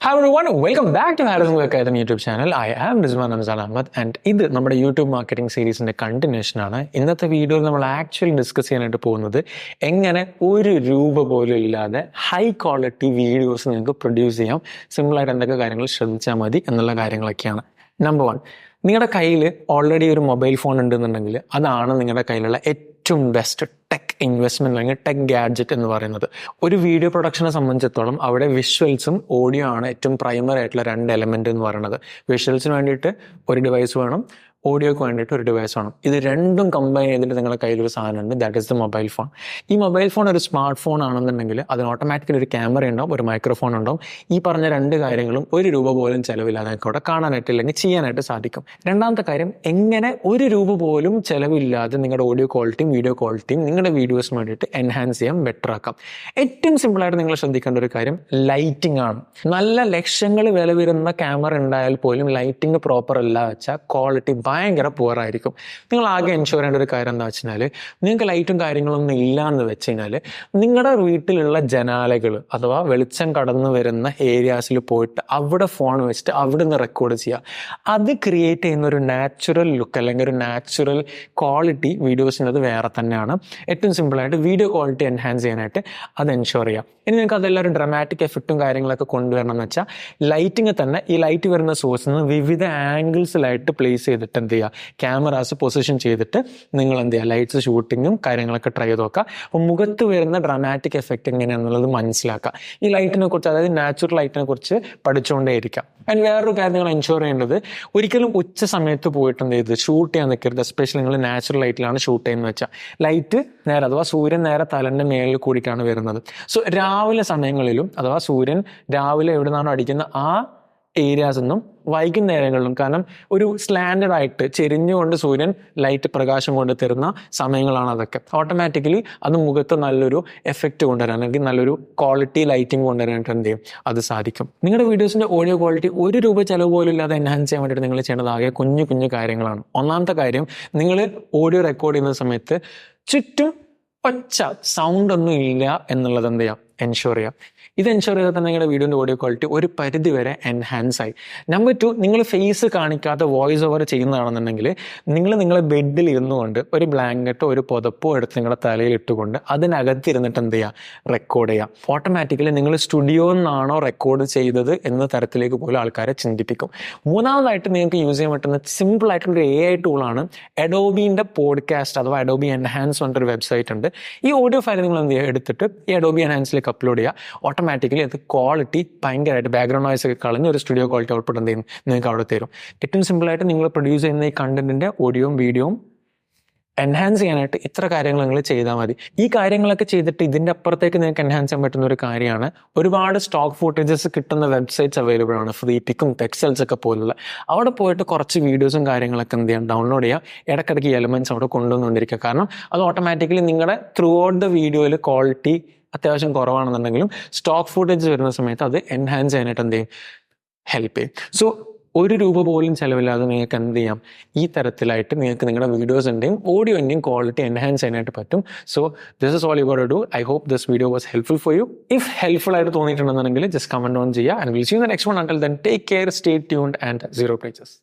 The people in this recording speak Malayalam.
Hi everyone, welcome back to Harris Movie Academy YouTube channel. I am Rizwan Ramzan Ahmad and ഇത് നമ്മുടെ യൂട്യൂബ് മാർക്കറ്റിംഗ് സീരീസിന്റെ കണ്ടിന്യൂഷൻ ആണ്. ഇന്നത്തെ വീഡിയോയിൽ നമ്മൾ ആക്ച്വലി ഡിസ്കസ് ചെയ്യാനായിട്ട് പോകുന്നത് എങ്ങനെ ഒരു രൂപ പോലും ഇല്ലാതെ ഹൈ ക്വാളിറ്റി വീഡിയോസ് നിങ്ങൾക്ക് പ്രൊഡ്യൂസ് ചെയ്യാം, സിമ്പിളായിട്ട് എന്തൊക്കെ കാര്യങ്ങൾ ശ്രദ്ധിച്ചാൽ മതി എന്നുള്ള കാര്യങ്ങളൊക്കെയാണ്. നമ്പർ 1, നിങ്ങളുടെ കയ്യിൽ ഓൾറെഡി ഒരു മൊബൈൽ ഫോൺ ഉണ്ടെന്നുണ്ടെങ്കിൽ അതാണ് നിങ്ങളുടെ കയ്യിലുള്ള ഏറ്റവും ബെസ്റ്റ് ടെക് ഇൻവെസ്റ്റ്മെന്റ് അല്ലെങ്കിൽ ടെക് ഗാഡ്ജറ്റ് എന്ന് പറയുന്നത്. ഒരു വീഡിയോ പ്രൊഡക്ഷനെ സംബന്ധിച്ചിടത്തോളം അവിടെ വിഷ്വൽസും ഓഡിയോ ആണ് ഏറ്റവും പ്രൈമറി ആയിട്ടുള്ള രണ്ട് എലമെന്റ് എന്ന് പറയുന്നത്. വിഷ്വൽസിന് വേണ്ടിയിട്ട് ഒരു ഡിവൈസ് വേണം, ഓഡിയോക്ക് വേണ്ടിയിട്ട് ഒരു ഡിവൈസ് വേണം. ഇത് രണ്ടും കമ്പൈൻ ചെയ്തിട്ട് നിങ്ങളുടെ കയ്യിലൊരു സാധനമുണ്ട്, that is the mobile phone. ഈ മൊബൈൽ ഫോൺ ഒരു സ്മാർട്ട് ഫോൺ ആണെന്നുണ്ടെങ്കിൽ അതിന് ഓട്ടോമാറ്റിക്കലി ഒരു ക്യാമറ ഉണ്ടാവും, ഒരു മൈക്രോഫോൺ ഉണ്ടാവും. ഈ പറഞ്ഞ രണ്ട് കാര്യങ്ങളും ഒരു രൂപ പോലും ചിലവില്ലാതെ അവിടെ കാണാനായിട്ട് അല്ലെങ്കിൽ ചെയ്യാനായിട്ട് സാധിക്കും. രണ്ടാമത്തെ കാര്യം, എങ്ങനെ ഒരു രൂപ പോലും ചിലവില്ലാതെ നിങ്ങളുടെ ഓഡിയോ ക്വാളിറ്റിയും വീഡിയോ ക്വാളിറ്റിയും നിങ്ങളുടെ വീഡിയോസിന് വേണ്ടിയിട്ട് എൻഹാൻസ് ചെയ്യാൻ ബെറ്റർ ആക്കാം. ഏറ്റവും സിമ്പിളായിട്ട് നിങ്ങൾ ശ്രദ്ധിക്കേണ്ട ഒരു കാര്യം ലൈറ്റിംഗ് ആണ്. നല്ല ലക്ഷങ്ങൾ വില വരുന്ന ക്യാമറ ഉണ്ടായാൽ പോലും ലൈറ്റിംഗ് പ്രോപ്പർ അല്ല വെച്ചാൽ ക്വാളിറ്റി ഭയങ്കര പുവർ ആയിരിക്കും. നിങ്ങൾ ആകെ എൻഷുർ ചെയ്യേണ്ട ഒരു കാര്യം എന്താ വെച്ചാൽ, നിങ്ങൾക്ക് ലൈറ്റും കാര്യങ്ങളൊന്നും ഇല്ല എന്ന് വെച്ച് കഴിഞ്ഞാൽ നിങ്ങളുടെ വീട്ടിലുള്ള ജനാലകൾ അഥവാ വെളിച്ചം കടന്നു വരുന്ന ഏരിയാസിൽ പോയിട്ട് അവിടെ ഫോൺ വെച്ചിട്ട് അവിടെ നിന്ന് റെക്കോർഡ് ചെയ്യുക. അത് ക്രിയേറ്റ് ചെയ്യുന്ന ഒരു നാച്ചുറൽ ലുക്ക് അല്ലെങ്കിൽ ഒരു നാച്ചുറൽ ക്വാളിറ്റി വീഡിയോസിൻ്റെ വേറെ തന്നെയാണ്. ഏറ്റവും സിമ്പിളായിട്ട് വീഡിയോ ക്വാളിറ്റി എൻഹാൻസ് ചെയ്യാനായിട്ട് അത് എൻഷുർ ചെയ്യാം. ഇനി നിങ്ങൾക്ക് അതെല്ലാവരും ഡ്രമാറ്റിക് എഫക്റ്റും കാര്യങ്ങളൊക്കെ കൊണ്ടുവരണം എന്ന് വെച്ചാൽ ലൈറ്റിങ് തന്നെ ഈ ലൈറ്റ് വരുന്ന സോഴ്സിൽ നിന്ന് വിവിധ ആംഗിൾസിലായിട്ട് പ്ലേസ് ചെയ്തിട്ട് എന്ത് ചെയ്യുക, ക്യാമറാസ് പൊസിഷൻ ചെയ്തിട്ട് നിങ്ങൾ എന്ത് ചെയ്യുക, ലൈറ്റ്സ് ഷൂട്ടിങ്ങും കാര്യങ്ങളൊക്കെ ട്രൈ ചെയ്ത് നോക്കുക. അപ്പോൾ മുഖത്ത് വരുന്ന ഡ്രാമാറ്റിക് എഫക്റ്റ് എങ്ങനെയാണെന്നുള്ളത് മനസ്സിലാക്കുക. ഈ ലൈറ്റിനെ കുറിച്ച്, അതായത് നാച്ചുറൽ ലൈറ്റിനെ കുറിച്ച് പഠിച്ചുകൊണ്ടേയിരിക്കാം. ആൻഡ് വേറൊരു കാര്യം നിങ്ങൾ എൻഷുർ ചെയ്യേണ്ടത്, ഒരിക്കലും ഉച്ച സമയത്ത് പോയിട്ട് എന്ത് ചെയ്ത് ഷൂട്ട് ചെയ്യാൻ നിൽക്കരുത്. എസ്പെഷ്യലി നിങ്ങൾ നാച്ചുറൽ ലൈറ്റിലാണ് ഷൂട്ട് ചെയ്യുന്നത് വെച്ചാൽ ലൈറ്റ് നേരെ അഥവാ സൂര്യൻ നേരെ തലൻ്റെ മേളിൽ കൂടിയിട്ടാണ് വരുന്നത്. സോ രാവിലെ സമയങ്ങളിലും അഥവാ സൂര്യൻ രാവിലെ എവിടെ നിന്നാണോ അടിക്കുന്ന ആ ഏരിയാസ് ഒന്നും വൈകുന്നേരങ്ങളിലും, കാരണം ഒരു സ്ലാൻഡഡ് ആയിട്ട് ചെരിഞ്ഞുകൊണ്ട് സൂര്യൻ ലൈറ്റ് പ്രകാശം കൊണ്ട് തരുന്ന സമയങ്ങളാണ് അതൊക്കെ. ഓട്ടോമാറ്റിക്കലി അത് മുഖത്ത് നല്ലൊരു എഫക്റ്റ് കൊണ്ടുവരാൻ അല്ലെങ്കിൽ നല്ലൊരു ക്വാളിറ്റി ലൈറ്റിംഗ് കൊണ്ടുവരാനായിട്ട് എന്ത് ചെയ്യും, അത് സാധിക്കും. നിങ്ങളുടെ വീഡിയോസിൻ്റെ ഓഡിയോ ക്വാളിറ്റി ഒരു രൂപ ചിലവ് പോലും ഇല്ലാതെ എൻഹാൻസ് ചെയ്യാൻ വേണ്ടിയിട്ട് നിങ്ങൾ ചെയ്യേണ്ടത് ആകെ കുഞ്ഞു കുഞ്ഞു കാര്യങ്ങളാണ്. ഒന്നാമത്തെ കാര്യം, നിങ്ങൾ ഓഡിയോ റെക്കോർഡ് ചെയ്യുന്ന സമയത്ത് ചുറ്റും ഒച്ച സൗണ്ട് ഒന്നും ഇല്ല എന്നുള്ളത് എന്ത് ചെയ്യാം, എൻഷുർ ചെയ്യാം. ഇത് എൻഷുർ ചെയ്താൽ തന്നെ നിങ്ങളുടെ വീഡിയോൻ്റെ ഓഡിയോ ക്വാളിറ്റി ഒരു പരിധി വരെ എൻഹാൻസ് ആയി. നമ്പർ 2, നിങ്ങൾ ഫേസ് കാണിക്കാത്ത വോയിസ് ഓവർ ചെയ്യുന്നതാണെന്നുണ്ടെങ്കിൽ നിങ്ങളെ ബെഡിൽ ഇരുന്നുകൊണ്ട് ഒരു ബ്ലാങ്കറ്റോ ഒരു പുതപ്പോ എടുത്ത് നിങ്ങളുടെ തലയിൽ ഇട്ടുകൊണ്ട് അതിനകത്തിരുന്നിട്ട് എന്ത് ചെയ്യുക, റെക്കോർഡ് ചെയ്യാം. ഓട്ടോമാറ്റിക്കലി നിങ്ങൾ സ്റ്റുഡിയോയിൽ നിന്നാണോ റെക്കോർഡ് ചെയ്തത് എന്ന തരത്തിലേക്ക് പോലും ആൾക്കാരെ ചിന്തിപ്പിക്കും. മൂന്നാമതായിട്ട് നിങ്ങൾക്ക് യൂസ് ചെയ്യാൻ പറ്റുന്ന സിമ്പിൾ ആയിട്ടുള്ളൊരു AI ടൂളാണ് അഡോബിൻ്റെ പോഡ്കാസ്റ്റ് അഥവാ അഡോബി എൻഹാൻസ് പറഞ്ഞൊരു വെബ്സൈറ്റ് ഉണ്ട്. ഈ ഓഡിയോ ഫയൽ നിങ്ങൾ എന്ത് ചെയ്യുക, എടുത്തിട്ട് ഈ അഡോബി എൻഹാൻസിലേക്ക് അപ്ലോഡ് ചെയ്യുക. ഓട്ടോമാറ്റിക്കലി അത് ക്വാളിറ്റി ഭയങ്കരമായിട്ട് ബാക്ക്ഗ്രൗണ്ട് നോയ്സ് ഒക്കെ കളഞ്ഞ് ഒരു സ്റ്റുഡിയോ ക്വാളിറ്റി ഔട്ട്പുട്ട് എന്ത് ചെയ്യും നിങ്ങൾക്ക് അവിടെ തരും. ഏറ്റവും സിമ്പിളായിട്ട് നിങ്ങൾ പ്രൊഡ്യൂസ് ചെയ്യുന്ന ഈ കണ്ടന്റിൻ്റെ ഓഡിയോയും വീഡിയോയും എൻഹാൻസ് ചെയ്യാനായിട്ട് ഇത്ര കാര്യങ്ങൾ നിങ്ങൾ ചെയ്താൽ മതി. ഈ കാര്യങ്ങളൊക്കെ ചെയ്തിട്ട് ഇതിൻ്റെ അപ്പുറത്തേക്ക് നിങ്ങൾക്ക് എൻഹാൻസ് ചെയ്യാൻ പറ്റുന്ന ഒരു കാര്യമാണ്, ഒരുപാട് സ്റ്റോക്ക് ഫുട്ടേജസ് കിട്ടുന്ന വെബ്സൈറ്റ്സ് അവൈലബിൾ ആണ്, ഫ്രീപിക്കും ടെക്സെൽസ് ഒക്കെ പോലുള്ള. അവിടെ പോയിട്ട് കുറച്ച് വീഡിയോസും കാര്യങ്ങളൊക്കെ എന്ത് ചെയ്യാം, ഡൗൺലോഡ് ചെയ്യുക. ഇടയ്ക്കിടയ്ക്ക് ഈ എലമെൻറ്റ്സ് അവിടെ കൊണ്ടുവന്നുകൊണ്ടിരിക്കുക. കാരണം അത് ഓട്ടോമാറ്റിക്കലി നിങ്ങളുടെ ത്രൂ ഔട്ട് ദ വീഡിയോയിൽ ക്വാളിറ്റി അത്യാവശ്യം കുറവാണെന്നുണ്ടെങ്കിലും സ്റ്റോക്ക് ഫുട്ടേജ് വരുന്ന സമയത്ത് അത് എൻഹാൻസ് ചെയ്യാനായിട്ട് എന്ത് ചെയ്യും, ഹെൽപ്പ് ചെയ്യും. സോ ഒരു രൂപ പോലും ചിലവില്ലാതെ നിങ്ങൾക്ക് എന്ത് ചെയ്യാം, ഈ തരത്തിലായിട്ട് നിങ്ങൾക്ക് നിങ്ങളുടെ വീഡിയോസിൻ്റെയും ഓഡിയോൻ്റെയും ക്വാളിറ്റി എൻഹാൻസ് ചെയ്യാനായിട്ട് പറ്റും. So this is all you got to do. I hope this video was helpful for you. If helpful ആയിട്ട് തോന്നിയിട്ടുണ്ടെന്നുണ്ടെങ്കിൽ ജസ്റ്റ് കമൻറ്റ് ഓൺ ചെയ്യുക. And will see you in the next one. Until then take care, stay tuned and zero places.